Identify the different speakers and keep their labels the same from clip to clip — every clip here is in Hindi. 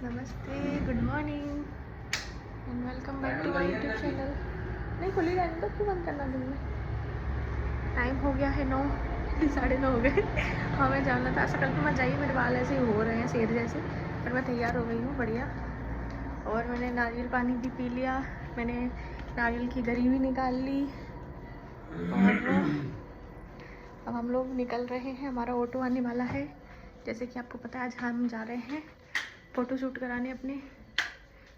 Speaker 1: नमस्ते, good morning and welcome back to my YouTube channel. नहीं खुली रहने तो क्यों बंद करना दिन में। टाइम हो गया है 9, 9:30 हो गए। हमें जाना था सकल पे मत जाइए, मेरे बाल ऐसे ही हो रहे हैं शेर जैसे, पर मैं तैयार हो गई हूँ बढ़िया। और मैंने नारियल पानी भी पी लिया, मैंने नारियल की गरी भी निकाल ली। और अब हम लोग निकल रहे हैं, हमारा ऑटो आने वाला है। जैसे कि आपको पता है आज हम जा रहे हैं फ़ोटो शूट कराने अपने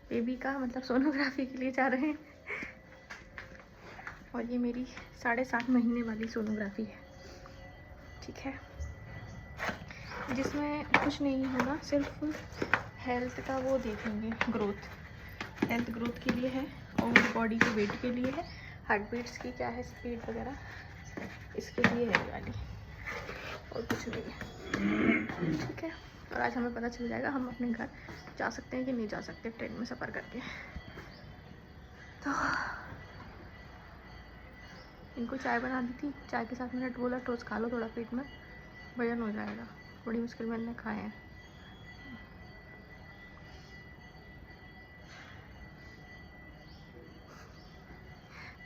Speaker 1: बेबी का, मतलब सोनोग्राफी के लिए जा रहे हैं। और ये मेरी 7.5 महीने वाली सोनोग्राफी है, ठीक है, जिसमें कुछ नहीं होगा, सिर्फ हेल्थ का वो देखेंगे, हेल्थ ग्रोथ के लिए है और बॉडी के वेट के लिए है, हार्ट बीट्स की क्या है स्पीड वगैरह, इसके लिए है वाली, और कुछ नहीं है, ठीक है। और आज हमें पता चल जाएगा हम अपने घर जा सकते हैं कि नहीं जा सकते ट्रेन में सफ़र करके। तो इनको चाय बना दी थी, चाय के साथ मैंने बोला टोस्ट खा लो, थोड़ा पेट में वजन हो जाएगा। बड़ी मुश्किल में इन्हें खाए हैं।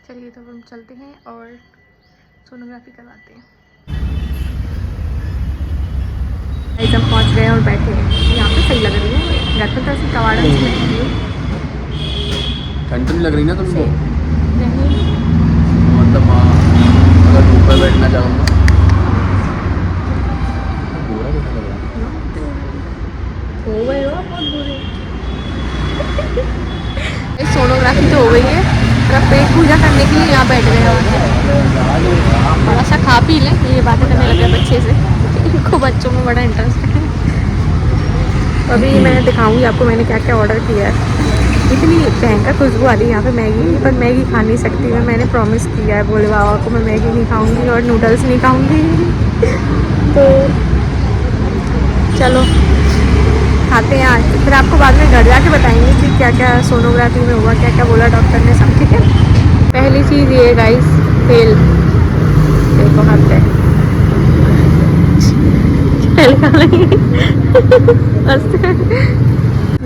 Speaker 1: चलिए तो हम चलते हैं और सोनोग्राफी करवाते हैं। हम पहुंच गए और बैठे हैं यहाँ पे, सही लग रही है। घर पर तो ऐसी कवाड़ा से बैठी हूँ,
Speaker 2: ठंड नहीं लग रही ना तुमको?
Speaker 1: नहीं
Speaker 2: मतलब अगर धूप में बैठना चाहूँगा बुरा कैसा लग रहा
Speaker 1: हो गए हो बहुत बुरे। सोनोग्राफी तो हो गई है, अब पेट पूजा करने के लिए यहाँ बैठ गए हैं। थोड़ा सा खा पी लें, ये बातें करने लगे बच्चे से, इनको बच्चों में बड़ा इंटरेस्ट है। अभी मैंने दिखाऊंगी आपको मैंने क्या क्या ऑर्डर किया है। इतनी भयंकर खुशबू आ रही है यहाँ पे मैगी, पर मैगी खा नहीं सकती मैं, मैंने प्रॉमिस किया है भोले बाबा को मैं मैगी नहीं खाऊंगी और नूडल्स नहीं खाऊंगी। तो चलो खाते हैं आज, फिर आपको बाद में घर जाके बताएंगे कि क्या क्या सोनोग्राफी में हुआ, क्या क्या बोला डॉक्टर ने, सब ठीक है। पहली चीज़ ये गाइस, तेल देखो हाथ पे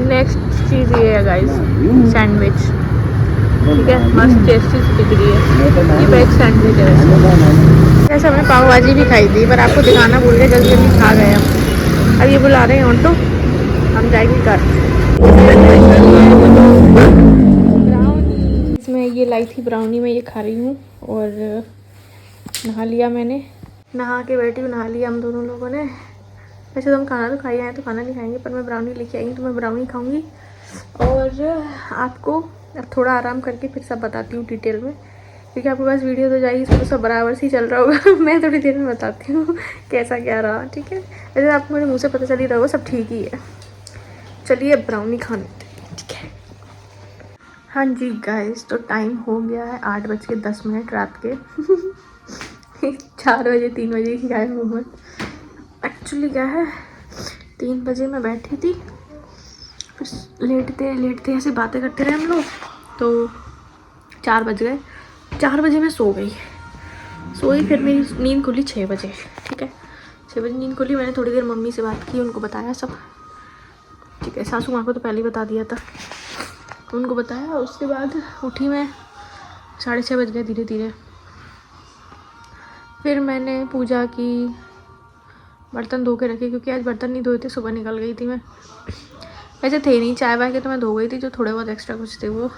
Speaker 1: नेक्स्ट चीज़ ये है गाइस, सैंडविच, ठीक है, मस्त टेस्टी दिख रही है ये वेज सैंडविच है। वैसे हमने पाव भाजी भी खाई थी, पर आपको दिखाना भूल गए, जल्दी जल्दी खा गए हम। अब ये बुला रहे हैं ऑटो, हम जाएंगे घर। ब्राउनी, इसमें ये लाई थी ब्राउनी, मैं ये खा रही हूँ। और नहा लिया मैंने, नहा के बैठी हूँ, नहा लिया हम दोनों लोगों ने। वैसे तो हम खाना तो खाई आए, तो खाना नहीं खाएंगे, पर मैं ब्राउनी लेके आई हूँ तो मैं ब्राउनी खाऊंगी। और आपको अब थोड़ा आराम करके फिर सब बताती हूँ डिटेल में, क्योंकि आपके पास वीडियो तो जाएगी, इसमें तो सब बराबर से ही चल रहा होगा। मैं थोड़ी देर में बताती हूँ कैसा क्या रहा, ठीक है। वैसे आपको मेरे मुँह से पता चल ही रहा होगा सब ठीक ही है। चलिए अब ब्राउनी खाने, ठीक है। हाँ जी गाइस, तो टाइम हो गया है 8:10 रात के। 4 बजे 3 बजे की गाय हूँ। एक्चुअली क्या है, 3 बजे मैं बैठी थी, फिर लेटते लेटते ऐसे बातें करते रहे हम लोग, तो 4 बज गए। 4 बजे मैं सो गई, फिर मेरी नींद खुली 6 बजे, ठीक है। 6 बजे नींद खुली, मैंने थोड़ी देर मम्मी से बात की, उनको बताया सब, ठीक है। सासू माँ को तो पहले ही बता दिया था, तो उनको बताया। उसके बाद उठी मैं, 6:30 बज गए धीरे धीरे। फिर मैंने पूजा की, बर्तन धो के रखे, क्योंकि आज बर्तन नहीं धोए थे, सुबह निकल गई थी मैं। वैसे थे नहीं, चाय वाय के तो मैं धो गई थी, जो थोड़े बहुत एक्स्ट्रा कुछ थे वो,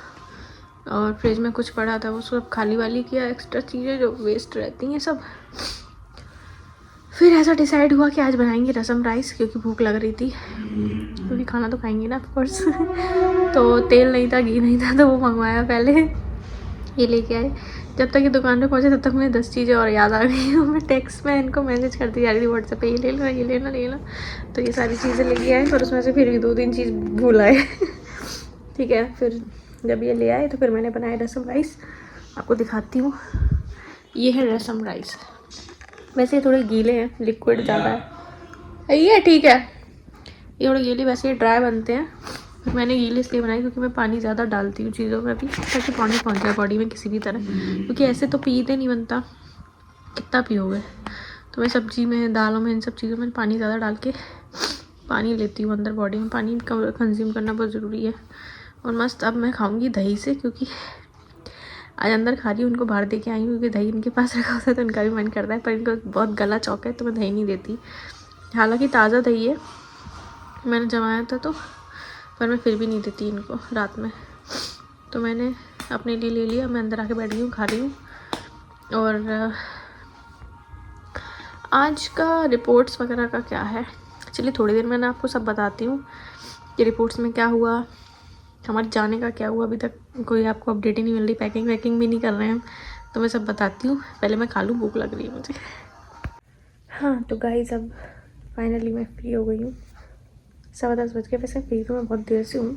Speaker 1: और फ्रिज में कुछ पड़ा था वो सब खाली वाली किया, एक्स्ट्रा चीज़ें जो वेस्ट रहती हैं सब। फिर ऐसा डिसाइड हुआ कि आज बनाएंगे रसम राइस, क्योंकि भूख लग रही थी, क्योंकि खाना तो खाएंगे ना ऑफकोर्स। तो तेल नहीं था, घी नहीं था, तो वो मंगवाया पहले, ये लेके आए। जब तक ये दुकान पे पहुंचे तब तक मुझे 10 चीज़ें और याद आ गई। मैं टेक्स्ट में इनको मैसेज करती जा रही थी व्हाट्सएप पे, ये ले लो ये लेना ले लो। तो ये सारी चीज़ें लेके आए, और उसमें से फिर भी 2-3 चीज़ भूल आए। ठीक है, फिर जब ये ले आए तो फिर मैंने बनाया रसम राइस, आपको दिखाती हूँ। ये है रसम राइस, वैसे ये थोड़े गीले हैं, लिक्विड ज़्यादा है, ये ठीक है, ये थोड़े गीले, वैसे ये ड्राई बनते हैं। फिर मैंने गीले इसलिए बनाई क्योंकि मैं पानी ज़्यादा डालती हूँ चीज़ों में भी, ताकि पानी पहुँच जाए बॉडी में किसी भी तरह, क्योंकि ऐसे तो पीते नहीं बनता, कितना पियोगे। तो मैं सब्जी में, दालों में, इन सब चीज़ों में पानी ज़्यादा डाल के पानी लेती हूँ अंदर बॉडी में, पानी कंज्यूम करना बहुत ज़रूरी है। और मस्त अब मैं खाऊंगी दही से, क्योंकि आज अंदर खा रही हूँ, उनको बाहर दे के आई हूँ क्योंकि दही इनके पास रखा होता है तो उनका भी मन करता है, पर इनको बहुत गला चौका है तो मैं दही नहीं देती। हालांकि ताज़ा दही है, मैंने जमाया था तो, पर मैं फिर भी नहीं देती इनको रात में। तो मैंने अपने लिए ले लिया, मैं अंदर आके बैठ गई हूँ, खा रही हूँ। और आज का रिपोर्ट्स वगैरह का क्या है, चलिए थोड़ी देर में मैं आपको सब बताती हूँ कि रिपोर्ट्स में क्या हुआ, हमारे जाने का क्या हुआ। अभी तक कोई आपको अपडेट ही नहीं मिल रही, पैकिंग वैकिंग भी नहीं कर रहे हैं हम, तो मैं सब बताती हूँ। पहले मैं खा लूँ, भूख लग रही है मुझे। हाँ तो गाइस, अब फाइनली मैं फ्री हो गई हूँ। 10:15 बज गए, वैसे फ्री तो मैं बहुत देर से हूँ,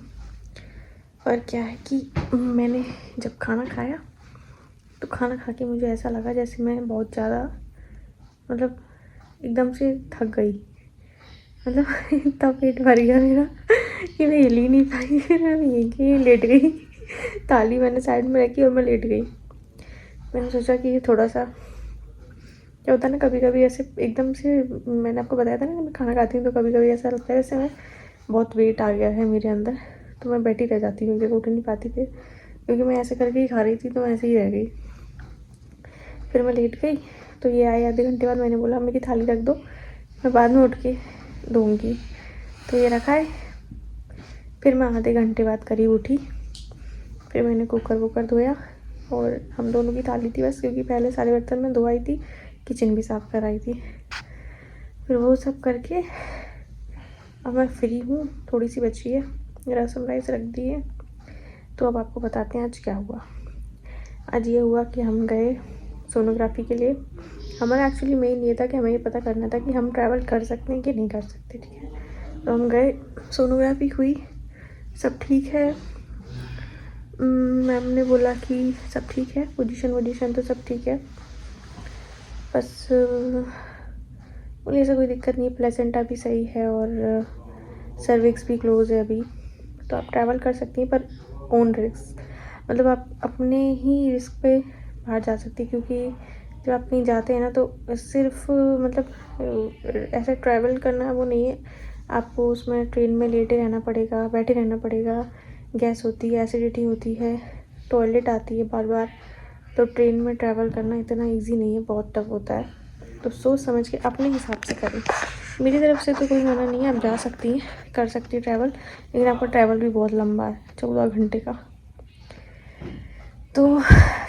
Speaker 1: पर क्या है कि मैंने जब खाना खाया तो खाना खा के मुझे ऐसा लगा जैसे मैं बहुत ज़्यादा, मतलब एकदम से थक गई, मतलब इतना पेट भर गया मेरा कि मैं हिल ही नहीं पाई। फिर मैं यहीं लेट गई, थाली मैंने साइड में रखी और मैं लेट गई। मैंने सोचा कि थोड़ा सा क्या होता है ना, कभी कभी ऐसे एकदम से, मैंने आपको बताया था ना मैं खाना खाती हूँ तो कभी कभी ऐसा लगता है जैसे मैं बहुत वेट आ गया है मेरे अंदर, तो मैं बैठी रह जाती हूँ, क्योंकि उठ नहीं पाती फिर, क्योंकि मैं ऐसे करके ही खा रही थी तो मैं ऐसे ही रह गई। फिर मैं लेट गई, तो ये आए आधे घंटे बाद, मैंने बोला मेरी थाली रख दो, मैं बाद में उठ के दूँगी, तो ये रखा है। फिर मैं आधे घंटे बाद करीब उठी, फिर मैंने कुकर वुकर धोया और हम दोनों की थाली थी बस, क्योंकि पहले सारे बर्तन में धोआई थी, किचन भी साफ़ कराई थी। फिर वो सब करके अब मैं फ्री हूँ, थोड़ी सी बची है, रसम राइस रख दी है। तो अब आपको बताते हैं आज क्या हुआ। आज ये हुआ कि हम गए सोनोग्राफी के लिए। हमारा एक्चुअली मेन ये था कि हमें ये पता करना था कि हम ट्रैवल कर सकते हैं कि नहीं कर सकते, ठीक है। तो हम गए, सोनोग्राफी हुई, सब ठीक है। मैम ने बोला कि सब ठीक है, पोजीशन तो सब ठीक है, बस बोले ऐसा कोई दिक्कत नहीं, प्लेसेंटा भी सही है और सर्विक्स भी क्लोज है अभी, तो आप ट्रैवल कर सकती हैं, पर ओन रिस्क, मतलब आप अपने ही रिस्क पे बाहर जा सकती हैं। क्योंकि जब आप कहीं जाते हैं ना तो सिर्फ मतलब ऐसे ट्रैवल करना वो नहीं है, आपको उसमें ट्रेन में लेटे रहना पड़ेगा, बैठे रहना पड़ेगा, गैस होती है, एसिडिटी होती है, टॉयलेट आती है बार बार, तो ट्रेन में ट्रैवल करना इतना इजी नहीं है, बहुत टफ होता है। तो सोच समझ के अपने हिसाब से करें। मेरी तरफ से तो कोई मना नहीं है, आप जा सकती हैं, कर सकती हैं ट्रैवल, लेकिन आपका ट्रैवल भी बहुत लंबा है, 14 घंटे का। तो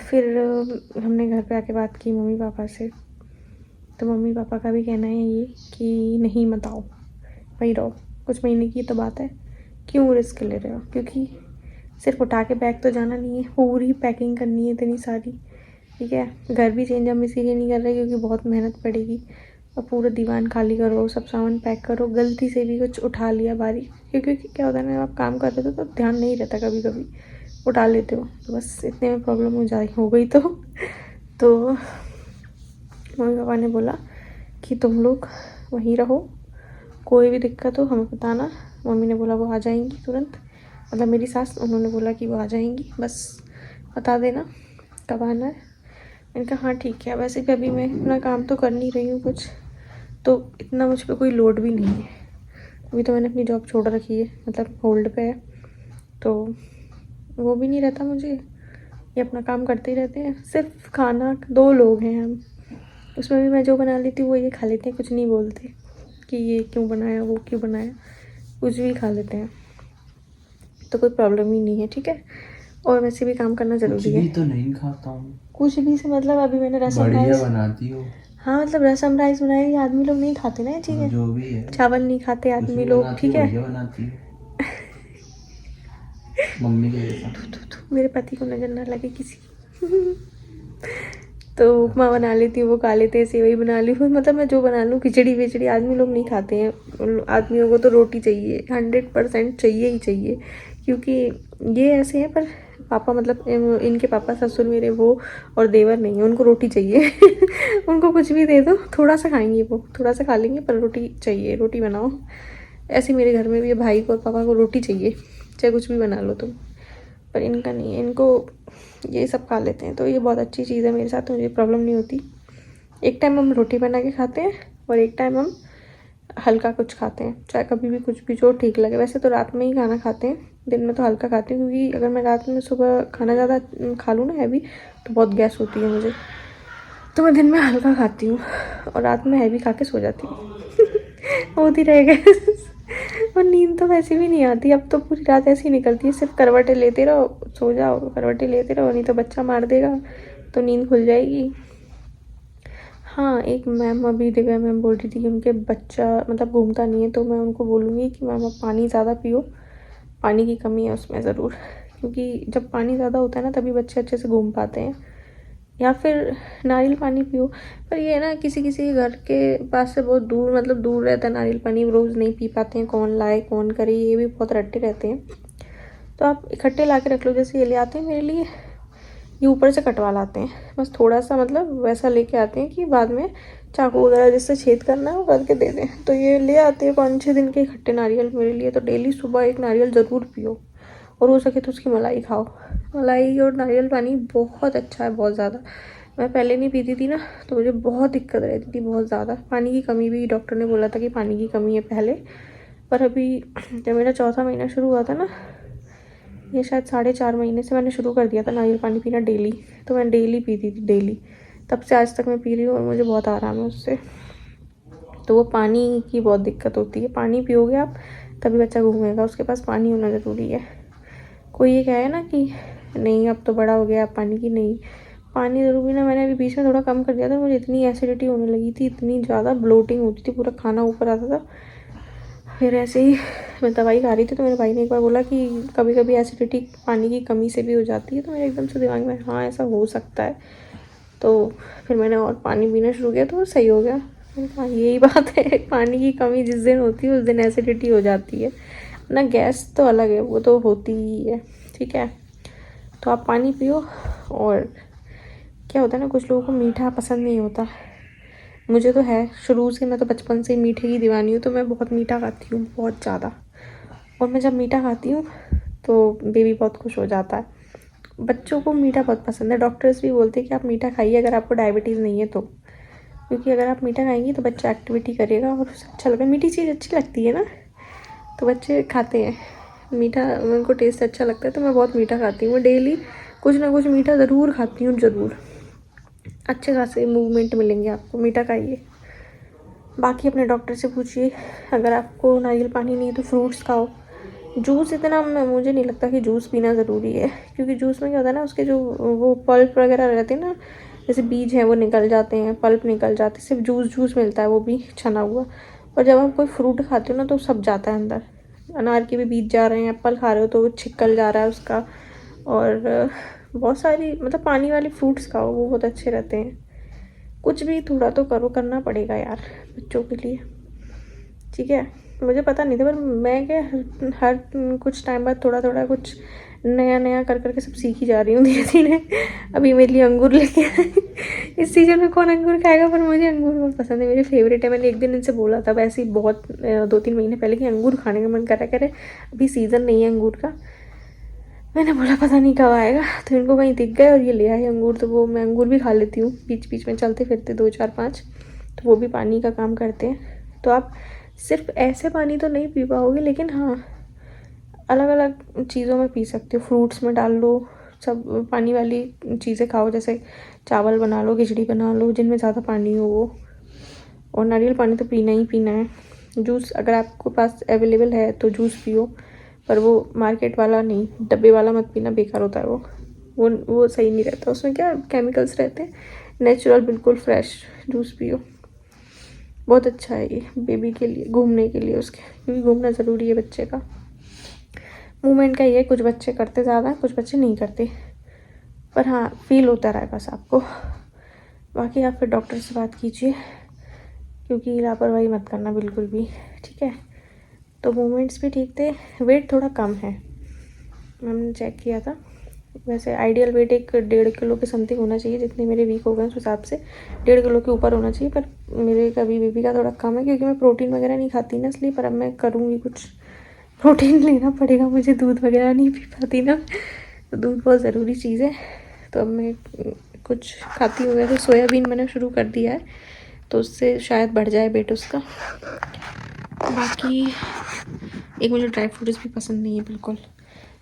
Speaker 1: फिर हमने घर पे आके बात की मम्मी पापा से, तो मम्मी पापा का भी कहना है ये कि नहीं मत आओ, वहीं रहो, कुछ महीने की तो बात है, क्यों रिस्क ले रहे हो। क्योंकि सिर्फ उठा के बैग तो जाना नहीं है, पूरी पैकिंग करनी है इतनी सारी, ठीक है। घर भी चेंज हम इसीलिए नहीं कर रहे क्योंकि बहुत मेहनत पड़ेगी, और पूरा दीवान खाली करो, सब सामान पैक करो, गलती से भी कुछ उठा लिया भारी, क्योंकि क्या होता है ना, आप काम कर रहे हो तो ध्यान नहीं रहता, कभी कभी उठा लेते हो, तो बस इतने में प्रॉब्लम हो गई। तो मम्मी पापा ने बोला कि तुम लोग वहीं रहो, कोई भी दिक्कत हो हमें बताना। मम्मी ने बोला वो आ जाएंगी तुरंत, मतलब मेरी सास, उन्होंने बोला कि वो आ जाएंगी, बस बता देना कब आना है। मैंने कहा हाँ ठीक है, वैसे भी अभी मैं अपना काम तो कर नहीं रही हूँ कुछ, तो इतना मुझ पर कोई लोड भी नहीं है, अभी तो मैंने अपनी जॉब छोड़ रखी है, मतलब होल्ड पे है, तो वो भी नहीं रहता मुझे, ये अपना काम करते ही रहते हैं। सिर्फ खाना 2 लोग हैं हम, उसमें भी मैं जो बना लेती हूँ वो ये खा लेते हैं, कुछ नहीं बोलते कि ये क्यों बनाया, वो क्यों बनाया, कुछ भी खा लेते हैं, तो कोई प्रॉब्लम ही नहीं है, ठीक है। और वैसे भी काम करना ज़रूरी है।
Speaker 2: तो नहीं खाता हूँ,
Speaker 1: कुछ भी से मतलब अभी मैंने रसम
Speaker 2: बढ़िया
Speaker 1: राइस
Speaker 2: बनाती हो।
Speaker 1: हाँ मतलब रसम राइस बनाई, आदमी लोग नहीं खाते ना ये चीज़ें,
Speaker 2: जो भी है,
Speaker 1: चावल नहीं खाते
Speaker 2: कुछ
Speaker 1: आदमी
Speaker 2: भी
Speaker 1: लोग,
Speaker 2: बनाती
Speaker 1: ठीक
Speaker 2: हो,
Speaker 1: है।
Speaker 2: बढ़िया बनाती हो, मम्मी के जैसा।
Speaker 1: मेरे पति को नजर ना लगे किसी तो उपमा बना लेती हूँ, वो खा लेते हैं, सेवई बना ली हूँ, मतलब मैं जो बना लूँ, खिचड़ी विचड़ी, आदमी लोग नहीं खाते हैं, आदमियों को तो रोटी चाहिए, 100% चाहिए ही चाहिए। क्योंकि ये ऐसे हैं, पर पापा मतलब इनके पापा ससुर मेरे वो और देवर नहीं है, उनको रोटी चाहिए उनको कुछ भी दे दो, थोड़ा सा खाएंगे, वो थोड़ा सा खा लेंगे, पर रोटी चाहिए, रोटी बनाओ। ऐसे मेरे घर में भी भाई को और पापा को रोटी चाहिए, चाहे कुछ भी बना लो तुम, पर इनका नहीं है, इनको ये सब खा लेते हैं, तो ये बहुत अच्छी चीज़ है मेरे साथ, मुझे प्रॉब्लम नहीं होती। एक टाइम हम रोटी बना के खाते हैं और एक टाइम हम हल्का कुछ खाते हैं, चाहे कभी भी कुछ भी जो ठीक लगे। वैसे तो रात में ही खाना खाते हैं, दिन में तो हल्का खाती हूँ, क्योंकि अगर मैं रात में सुबह खाना ज़्यादा खा लूँ ना हैवी, तो बहुत गैस होती है मुझे। तो मैं दिन में हल्का खाती हूँ और रात में हैवी खा के सो जाती हूँ। होती रह गए। और नींद तो वैसे भी नहीं आती, अब तो पूरी रात ऐसी निकलती है, सिर्फ करवटें लेते रहो, सो जाओ, करवटें लेते रहो, नहीं तो बच्चा मार देगा, तो नींद खुल जाएगी। हाँ, एक मैम अभी दिव्या मैम बोल रही थी कि उनके बच्चा मतलब घूमता नहीं है, तो मैं उनको बोलूँगी कि मैम आप पानी ज़्यादा पियो, पानी की कमी है उसमें ज़रूर, क्योंकि जब पानी ज़्यादा होता है ना तभी बच्चे अच्छे से घूम पाते हैं। या फिर नारियल पानी पियो, पर ये ना किसी किसी के घर के पास से बहुत दूर, मतलब दूर रहता है नारियल पानी, रोज़ नहीं पी पाते हैं, कौन लाए कौन करे, ये भी बहुत रट्टे रहते हैं। तो आप इकट्ठे ला के रख लो, जैसे ये ले आते हैं मेरे लिए, ये ऊपर से कटवा लाते हैं, बस थोड़ा सा मतलब वैसा लेके आते हैं कि बाद में चाकू वगैरह जिससे छेद करना है वो करके दे दें। तो ये ले आते हैं 5-6 दिन के इकट्ठे नारियल मेरे लिए। तो डेली सुबह एक नारियल ज़रूर पियो, और हो सके तो उसकी मलाई खाओ। मलाई और नारियल पानी बहुत अच्छा है, बहुत ज़्यादा। मैं पहले नहीं पीती थी ना, तो मुझे बहुत दिक्कत रहती थी, बहुत ज़्यादा। पानी की कमी भी डॉक्टर ने बोला था कि पानी की कमी है पहले, पर अभी जब मेरा 4था महीना शुरू हुआ था ना, ये शायद 4.5 महीने से मैंने शुरू कर दिया था नारियल पानी पीना डेली। तो मैं डेली पीती थी, डेली, तब से आज तक मैं पी रही हूँ और मुझे बहुत आराम है उससे। तो वो पानी की बहुत दिक्कत होती है, पानी पियोगे आप तभी बच्चा घूमेगा, उसके पास पानी होना ज़रूरी है। कोई ये कहे ना कि नहीं अब तो बड़ा हो गया, आप पानी की, नहीं, पानी ज़रूर पीना। मैंने अभी बीच में थोड़ा कम कर दिया था, मुझे इतनी एसिडिटी होने लगी थी, इतनी ज़्यादा ब्लोटिंग होती थी, पूरा खाना ऊपर आता था। फिर ऐसे ही मैं दवाई खा रही थी, तो मेरे भाई ने एक बार बोला कि कभी कभी एसिडिटी पानी की कमी से भी हो जाती है। तो मेरे एकदम से दिमाग में, हाँ ऐसा हो सकता है। तो फिर मैंने और पानी पीना शुरू किया, तो वो सही हो गया। मैंने कहा यही बात है, पानी की कमी जिस दिन होती है उस दिन एसिडिटी हो जाती है ना। गैस तो अलग है, वो तो होती ही है, ठीक है। तो आप पानी पियो। और क्या होता है ना, कुछ लोगों को मीठा पसंद नहीं होता, मुझे तो है शुरू से, मैं तो बचपन से मीठे की दीवानी हूँ, तो मैं बहुत मीठा खाती हूँ, बहुत ज़्यादा। और मैं जब मीठा खाती हूँ तो बेबी बहुत खुश हो जाता है। बच्चों को मीठा बहुत पसंद है, डॉक्टर्स भी बोलते हैं कि आप मीठा खाइए अगर आपको डायबिटीज़ नहीं है तो, क्योंकि अगर आप मीठा खाएंगी तो बच्चा एक्टिविटी करेगा और उसे अच्छा लगेगा। मीठी चीज़ अच्छी लगती है ना, तो बच्चे खाते हैं मीठा, उनको टेस्ट अच्छा लगता है। तो मैं बहुत मीठा खाती हूँ, डेली कुछ ना कुछ मीठा ज़रूर खाती हूँ, ज़रूर। अच्छे खासे मूवमेंट मिलेंगे आपको, मीठा खाइए। बाकी अपने डॉक्टर से पूछिए, अगर आपको नारियल पानी नहीं है तो फ्रूट्स खाओ। जूस इतना मुझे नहीं लगता कि जूस पीना ज़रूरी है, क्योंकि जूस में क्या होता है ना, उसके जो वो पल्प वगैरह रहते हैं ना, जैसे बीज हैं वो निकल जाते हैं, पल्प निकल जाते हैं, सिर्फ जूस मिलता है, वो भी छना हुआ। और जब आप कोई फ्रूट खाते हो ना तो सब जाता है अंदर, अनार के भी बीज जा रहे हैं, एप्पल खा रहे हो तो वो छिकल जा रहा है उसका। और बहुत सारी मतलब पानी वाले फ्रूट्स खाओ, वो बहुत अच्छे रहते हैं। कुछ भी थोड़ा तो करना पड़ेगा यार बच्चों के लिए, ठीक है। मुझे पता नहीं था, पर मैं क्या हर कुछ टाइम बाद थोड़ा थोड़ा कुछ नया कर करके सब सीख ही जा रही हूँ धीरे धीरे। अभी मेरे लिए अंगूर लेके आए। इस सीजन में कौन अंगूर खाएगा, पर मुझे अंगूर बहुत पसंद है, मेरे फेवरेट है। मैंने एक दिन इनसे बोला था वैसे ही, बहुत 2-3 महीने पहले, कि अंगूर खाने का मन कर रहा है। अभी सीज़न नहीं है अंगूर का। मैंने बोला पता नहीं कब आएगा, तो इनको कहीं दिख गए और ये ले आए अंगूर। तो वो मैं अंगूर भी खा लेती हूँ बीच बीच में, चलते फिरते 2-4-5, तो वो भी पानी का काम करते हैं। तो आप सिर्फ ऐसे पानी तो नहीं पी पाओगे, लेकिन हाँ अलग अलग चीज़ों में पी सकते हो, फ्रूट्स में डाल लो, सब पानी वाली चीज़ें खाओ, जैसे चावल बना लो, खिचड़ी बना लो, जिनमें ज़्यादा पानी हो वो। और नारियल पानी तो पीना ही पीना है। जूस अगर आपके पास अवेलेबल है तो जूस पियो, पर वो मार्केट वाला नहीं, डब्बे वाला मत पीना, बेकार होता है वो सही नहीं रहता, उसमें क्या केमिकल्स रहते हैं। नेचुरल बिल्कुल फ्रेश जूस पियो, बहुत अच्छा है ये बेबी के लिए, घूमने के लिए उसके, क्योंकि घूमना ज़रूरी है बच्चे का। मूवमेंट का ये, कुछ बच्चे करते ज़्यादा, कुछ बच्चे नहीं करते, पर हाँ फील होता रहा बस आपको। बाकी आप फिर डॉक्टर से बात कीजिए, क्योंकि लापरवाही मत करना बिल्कुल भी, ठीक है। तो मूवमेंट्स भी ठीक थे, वेट थोड़ा कम है, मैंने चेक किया था। वैसे आइडियल वेट एक 1.5 किलो के समथिंग होना चाहिए, जितने मेरे वीक हो गए उस हिसाब से 1.5 किलो के ऊपर होना चाहिए, पर मेरे कभी बेबी का थोड़ा कम है, क्योंकि मैं प्रोटीन वगैरह नहीं खाती ना, इसलिए। पर अब मैं करूँगी कुछ, प्रोटीन लेना पड़ेगा मुझे, दूध वगैरह नहीं पी पाती ना, तो दूध बहुत ज़रूरी चीज़ है। तो अब मैं कुछ खाती हूँ, वैसे सोयाबीन मैंने शुरू कर दिया है, तो उससे शायद बढ़ जाए वेट उसका। बाकी एक मुझे ड्राई फ्रूट्स भी पसंद नहीं है बिल्कुल,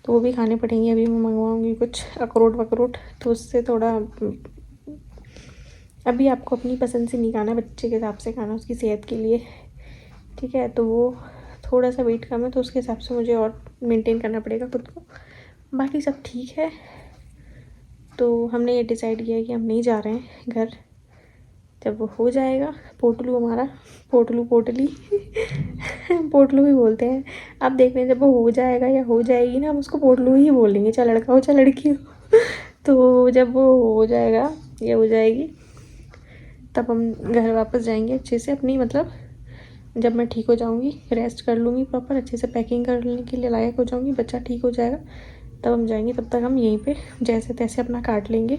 Speaker 1: तो वो भी खाने पड़ेंगे। अभी मैं मंगवाऊँगी कुछ अखरोट वखरोट, तो उससे थोड़ा, अभी आपको अपनी पसंद से नहीं खाना, बच्चे के हिसाब से खाना, उसकी सेहत के लिए, ठीक है। तो वो थोड़ा सा वेट कम है, तो उसके हिसाब से मुझे और मेंटेन करना पड़ेगा खुद को। बाकी सब ठीक है। तो हमने ये डिसाइड किया है कि हम नहीं जा रहे हैं घर, जब वो हो जाएगा। पोटलू हमारा, पोटलू पोटली पोटलू ही बोलते हैं। आप देख रहे हैं, जब वो हो जाएगा या हो जाएगी ना, हम उसको पोटलू ही बोलेंगे, चाहे लड़का हो चाहे लड़की हो तो जब वो हो जाएगा या हो जाएगी, तब हम घर वापस जाएंगे अच्छे से अपनी, मतलब जब मैं ठीक हो जाऊंगी, रेस्ट कर लूँगी प्रॉपर, अच्छे से पैकिंग करने के लिए लायक हो जाऊंगी, बच्चा ठीक हो जाएगा, तब हम जाएंगे। तब तक हम यहीं पे जैसे तैसे अपना काट लेंगे,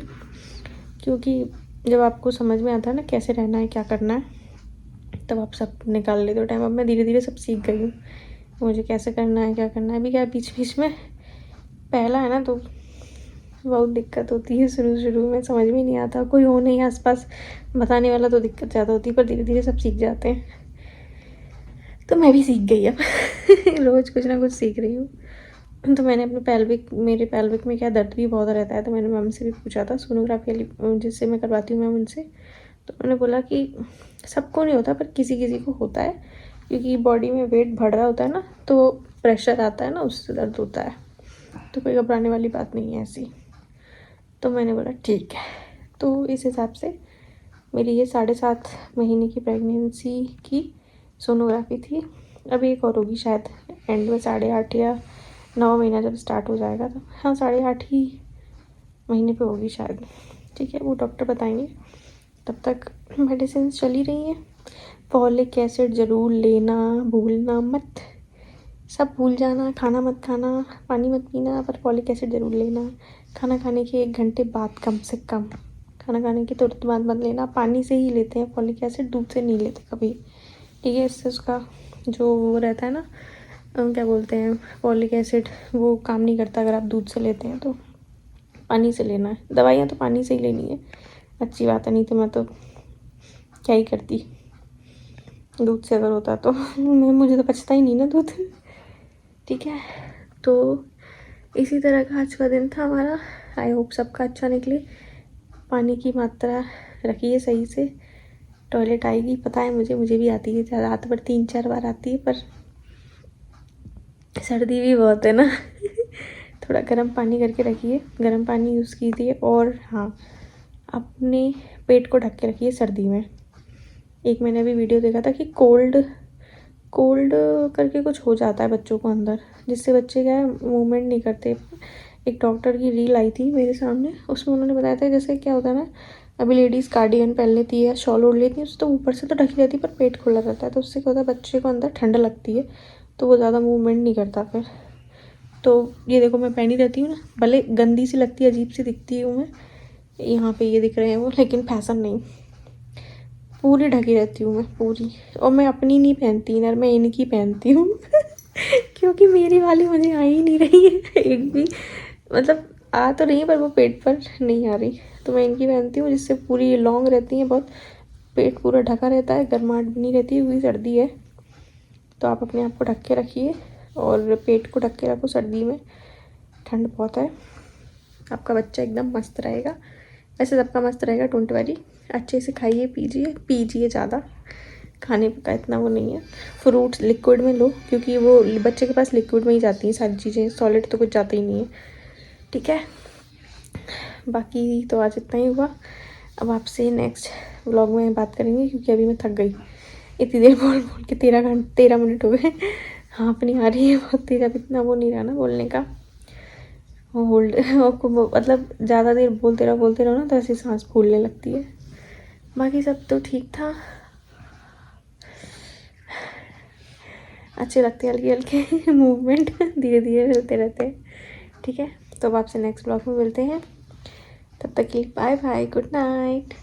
Speaker 1: क्योंकि जब आपको समझ में आता है ना कैसे रहना है, क्या करना है, तब आप सब निकाल लेते हो टाइम। अब मैं धीरे धीरे सब सीख गई हूँ, मुझे कैसे करना है, क्या करना है। अभी क्या बीच बीच में पहला है ना, तो बहुत दिक्कत होती है शुरू में, समझ में नहीं आता, कोई हो नहीं आसपास बताने वाला, तो दिक्कत ज़्यादा होती है। पर धीरे धीरे सब सीख जाते हैं, तो मैं भी सीख गई अब रोज़ कुछ ना कुछ सीख रही हूँ। तो मैंने अपने मेरे पैल्विक में क्या दर्द भी बहुत रहता है, तो मैंने मैम से भी पूछा था, सोनोग्राफी वाली जिससे मैं करवाती हूँ मैम, उनसे। तो उन्होंने बोला कि सबको नहीं होता, पर किसी किसी को होता है, क्योंकि बॉडी में वेट बढ़ रहा होता है ना, तो प्रेशर आता है ना, उससे दर्द होता है। तो कोई घबराने वाली बात नहीं है ऐसी। तो मैंने बोला ठीक है। तो इस हिसाब से मेरी ये 7.5 महीने की प्रेगनेंसी की सोनोग्राफी थी। अभी एक और होगी शायद एंड में, 8.5 या 9 महीना जब स्टार्ट हो जाएगा, तो हाँ 8.5 ही महीने पे होगी शायद, ठीक है, वो डॉक्टर बताएंगे। तब तक मेडिसिन चली रही हैं। फॉलिक एसिड ज़रूर लेना, भूलना मत, सब भूल जाना, खाना मत खाना, पानी मत पीना, पर फॉलिक एसिड ज़रूर लेना। खाना खाने के 1 घंटे बाद कम से कम, खाना खाने के तुरंत बाद मत लेना। पानी से ही लेते हैं फॉलिक एसिड, दूध से नहीं लेते कभी, ठीक है। इससे उसका जो वो रहता है ना, क्या बोलते हैं, फॉलिक एसिड, वो काम नहीं करता अगर आप दूध से लेते हैं। तो पानी से लेना है, दवाइयाँ तो पानी से ही लेनी है, अच्छी बात है, नहीं तो मैं तो क्या ही करती दूध से अगर होता तो मुझे तो बचता ही नहीं ना दूध, ठीक है। तो इसी तरह का आज का दिन था हमारा। आई होप सबका अच्छा निकले। पानी की मात्रा रखिए सही से। टॉयलेट आएगी पता है मुझे भी आती है, रात भर 3-4 बार आती है, पर सर्दी भी बहुत है ना थोड़ा गर्म पानी करके रखिए, गर्म पानी यूज़ कीजिए। और हाँ, अपने पेट को ढक के रखिए सर्दी में। एक मैंने अभी वीडियो देखा था कि कोल्ड करके कुछ हो जाता है बच्चों को अंदर, जिससे बच्चे क्या है मूवमेंट नहीं करते। एक डॉक्टर की रील आई थी मेरे सामने, उसमें उन्होंने बताया था जैसे क्या होता है ना, अभी लेडीज़ कार्डिगन पहन लेती है, शॉल ओढ़ लेती है, उससे तो ऊपर से तो ढकी रहती है, पर पेट खुला रहता है, तो उससे क्या होता है बच्चे को अंदर ठंड लगती है, तो वो ज़्यादा मूवमेंट नहीं करता फिर। तो ये देखो मैं पहनी रहती हूँ ना, भले गंदी सी लगती है, अजीब सी दिखती हूँ मैं, यहाँ पे ये दिख रहे हैं वो, लेकिन फैशन नहीं, पूरी ढकी रहती हूँ मैं पूरी। और मैं अपनी नहीं पहनती इनर, मैं इनकी पहनती हूँ क्योंकि मेरी वाली मुझे आ ही नहीं रही है एक भी, मतलब आ तो रही है पर वो पेट पर नहीं आ रही, तो मैं इनकी पहनती हूँ, जिससे पूरी लॉन्ग रहती हैं बहुत, पेट पूरा ढका रहता है, गर्माहट भी नहीं रहती, क्योंकि सर्दी है। तो आप अपने आप को ढक के रखिए और पेट को ढक के रखो, सर्दी में ठंड बहुत है। आपका बच्चा एकदम मस्त रहेगा, वैसे सबका मस्त रहेगा, डोंट वरी। अच्छे से खाइए पीजिए ज़्यादा, खाने का इतना वो नहीं है। फ्रूट्स लिक्विड में लो, क्योंकि वो बच्चे के पास लिक्विड में ही जाती हैं सारी चीज़ें, सॉलिड तो कुछ जाता ही नहीं है, ठीक है। बाकी तो आज इतना ही हुआ। अब आपसे नेक्स्ट व्लॉग में बात करेंगे, क्योंकि अभी मैं थक गई, इतनी देर बोल के 13 मिनट हो गए। हाँ अपनी आ रही है बहुत तेज, अब इतना वो नहीं रहा ना बोलने का, होल्ड मतलब ज़्यादा देर बोलते रहो ना, तो ऐसी सांस फूलने लगती है। बाकी सब तो ठीक था, अच्छे लगते हल्के हल्के मूवमेंट धीरे धीरे चलते रहते हैं, ठीक है। तो अब आपसे नेक्स्ट ब्लॉग में मिलते हैं, तब तक के लिए बाय बाय, गुड नाइट।